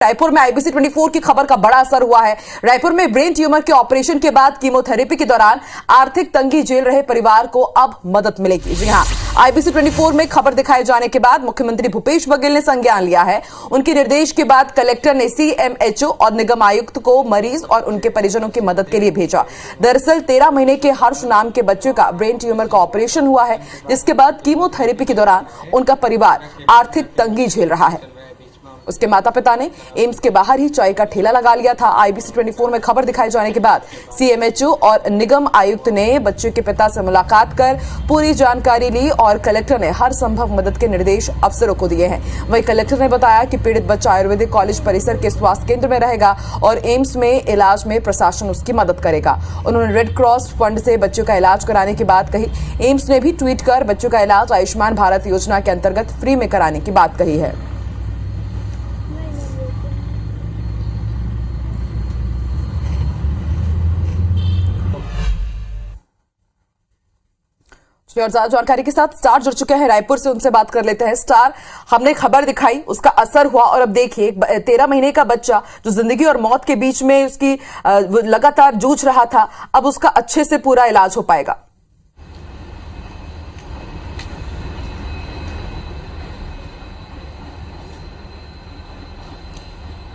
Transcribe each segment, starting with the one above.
रायपुर में आईबीसी 24 की खबर का बड़ा असर हुआ है। रायपुर में ब्रेन ट्यूमर के ऑपरेशन के बाद कीमोथेरेपी के दौरान आर्थिक तंगी झेल रहे परिवार को अब मदद मिलेगी। जी हां, आईबीसी 24 में खबर दिखाए जाने के बाद मुख्यमंत्री भूपेश बघेल ने संज्ञान लिया है। उनके निर्देश के बाद कलेक्टर ने सीएमएचओ और निगम आयुक्त को मरीज और उनके परिजनों की मदद के लिए भेजा। दरअसल 13 महीने के हर्ष नाम के बच्चे का ब्रेन ट्यूमर का ऑपरेशन हुआ है, जिसके बाद कीमोथेरेपी के दौरान उनका परिवार आर्थिक तंगी झेल रहा है। उसके माता पिता ने एम्स के बाहर ही चाय का ठेला लगा लिया था। आईबीसी 24 में खबर दिखाए जाने के बाद सीएमएचओ और निगम आयुक्त ने बच्चे के पिता से मुलाकात कर पूरी जानकारी ली और कलेक्टर ने हर संभव मदद के निर्देश अफसरों को दिए हैं। वहीं कलेक्टर ने बताया कि पीड़ित बच्चा आयुर्वेदिक कॉलेज परिसर के स्वास्थ्य केंद्र में रहेगा और एम्स में इलाज में प्रशासन उसकी मदद करेगा। उन्होंने रेड क्रॉस फंड से बच्चों का इलाज कराने की बात कही। एम्स ने भी ट्वीट कर बच्चों का इलाज आयुष्मान भारत योजना के अंतर्गत फ्री में कराने की बात कही है। और ज्यादा जानकारी के साथ स्टार जुड़ चुके हैं रायपुर से, उनसे बात कर लेते हैं। स्टार, हमने खबर दिखाई, उसका असर हुआ और अब देखिए 13 महीने का बच्चा जो जिंदगी और मौत के बीच में उसकी लगातार जूझ रहा था, अब उसका अच्छे से पूरा इलाज हो पाएगा।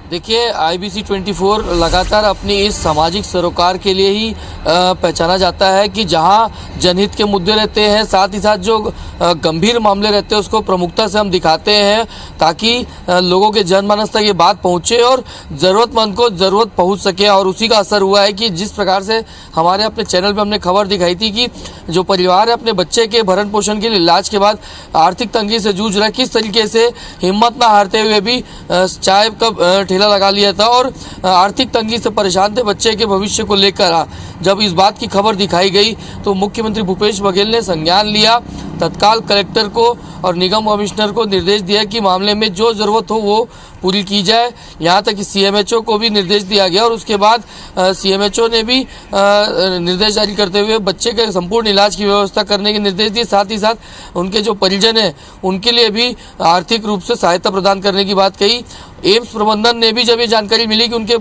देखिए, आईबीसी 24 लगातार अपनी इस सामाजिक सरोकार के लिए ही पहचाना जाता है कि जहां जनहित के मुद्दे रहते हैं, साथ ही साथ जो गंभीर मामले रहते हैं उसको प्रमुखता से हम दिखाते हैं ताकि लोगों के जनमानस तक ये बात पहुंचे और ज़रूरतमंद को ज़रूरत पहुंच सके। और उसी का असर हुआ है कि जिस प्रकार से हमारे अपने चैनल पर हमने खबर दिखाई थी कि जो परिवार है अपने बच्चे के भरण पोषण के लिए इलाज के बाद आर्थिक तंगी से जूझ रहा है, किस तरीके से हिम्मत ना हारते हुए भी चाय का ठेला लगा लिया था और आर्थिक तंगी से परेशान थे बच्चे के भविष्य को लेकर। जब इस बात की खबर दिखाई गई तो मुख्यमंत्री भूपेश बघेल ने संज्ञान लिया, तत्काल कलेक्टर को और निगम कमिश्नर को निर्देश दिया कि मामले में जो ज़रूरत हो वो पूरी की जाए। यहाँ तक कि सीएमएचओ को भी निर्देश दिया गया और उसके बाद सीएमएचओ ने भी निर्देश जारी करते हुए बच्चे के संपूर्ण इलाज की व्यवस्था करने के निर्देश दिए। साथ ही साथ उनके जो परिजन हैं उनके लिए भी आर्थिक रूप से सहायता प्रदान करने की बात कही। एम्स प्रबंधन ने भी जब ये जानकारी मिली कि उनके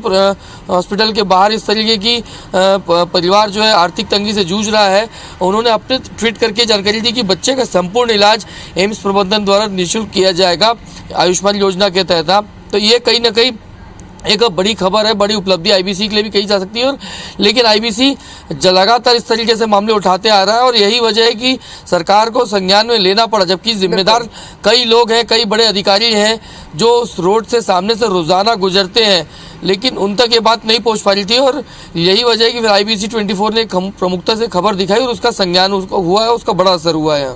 हॉस्पिटल के बाहर इस तरीके की परिवार जो है आर्थिक तंगी से जूझ रहा है, उन्होंने अपने ट्वीट करके जानकारी दी कि बच्चे का संपूर्ण इलाज एम्स प्रबंधन द्वारा निःशुल्क किया जाएगा आयुष्मान योजना के तहत। तो ये कहीं ना कहीं एक बड़ी खबर है, बड़ी उपलब्धि आईबीसी के लिए भी कही जा सकती है। और लेकिन आईबीसी लगातार इस तरीके से मामले उठाते आ रहा है और यही वजह है कि सरकार को संज्ञान में लेना पड़ा, जबकि जिम्मेदार कई लोग हैं, कई बड़े अधिकारी हैं जो उस रोड से सामने से रोजाना गुजरते हैं, लेकिन उन तक ये बात नहीं पहुंच पा रही थी। और यही वजह है कि फिर आईबीसी 24 ने प्रमुखता से खबर दिखाई और उसका संज्ञान उसको हुआ है, उसका बड़ा असर हुआ है।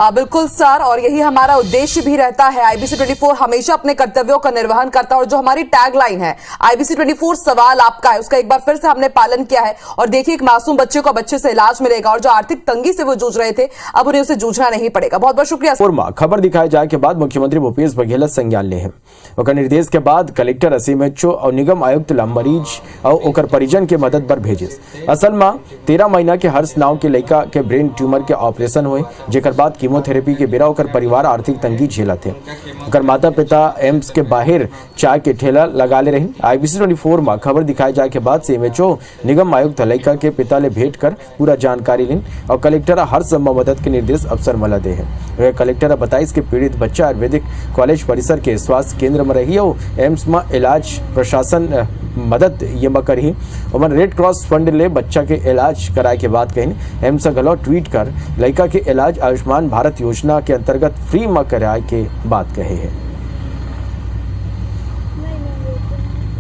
बिल्कुल सर, और यही हमारा उद्देश्य भी रहता है। आईबीसी 24 हमेशा अपने कर्तव्यों का निर्वहन करता है और जो हमारी टैगलाइन है आईबीसी 24 सवाल आपका है, उसका एक बार फिर से हमने पालन किया है। और देखिए, एक मासूम बच्चे को बच्चे से इलाज मिलेगा और जो आर्थिक तंगी से वो जूझ रहे थे अब उन्हें उसे जूझना नहीं पड़ेगा। बहुत बहुत शुक्रिया। खबर दिखाए जाए के बाद मुख्यमंत्री भूपेश बघेल संज्ञान ले हैं। निर्देश के बाद कलेक्टर सीएमएचओ और निगम आयुक्त मरीज और परिजन के मदद पर भेजे। असल में 13 महीना के हर्ष नाव के लड़का के ब्रेन ट्यूमर के ऑपरेशन हुए, जेकर बाद कीमोथेरेपी के बेरा ओकर परिवार आर्थिक तंगी झेला थे। ओकर माता पिता एम्स के बाहर चाय के ठेला लगा ले रही। आईबीसी 24 में खबर दिखाए जाए के बाद सीएमएचओ निगम आयुक्त लड़का के पिता ले भेंट कर पूरा जानकारी ली और कलेक्टर हर संभव मदद के निर्देश अफसर मला दे हैं। कलेक्टर बताइस कि पीड़ित बच्चा आयुर्वेदिक कॉलेज परिसर के स्वास्थ्य केंद्र में रही और एम्स में इलाज प्रशासन मदद ये में करी। और रेड क्रॉस फंड ले बच्चा के इलाज कराए के बाद कहीं एम्स गलो ट्वीट कर लड़का के इलाज आयुष्मान भारत योजना के अंतर्गत फ्री में कराए के बात कहे है।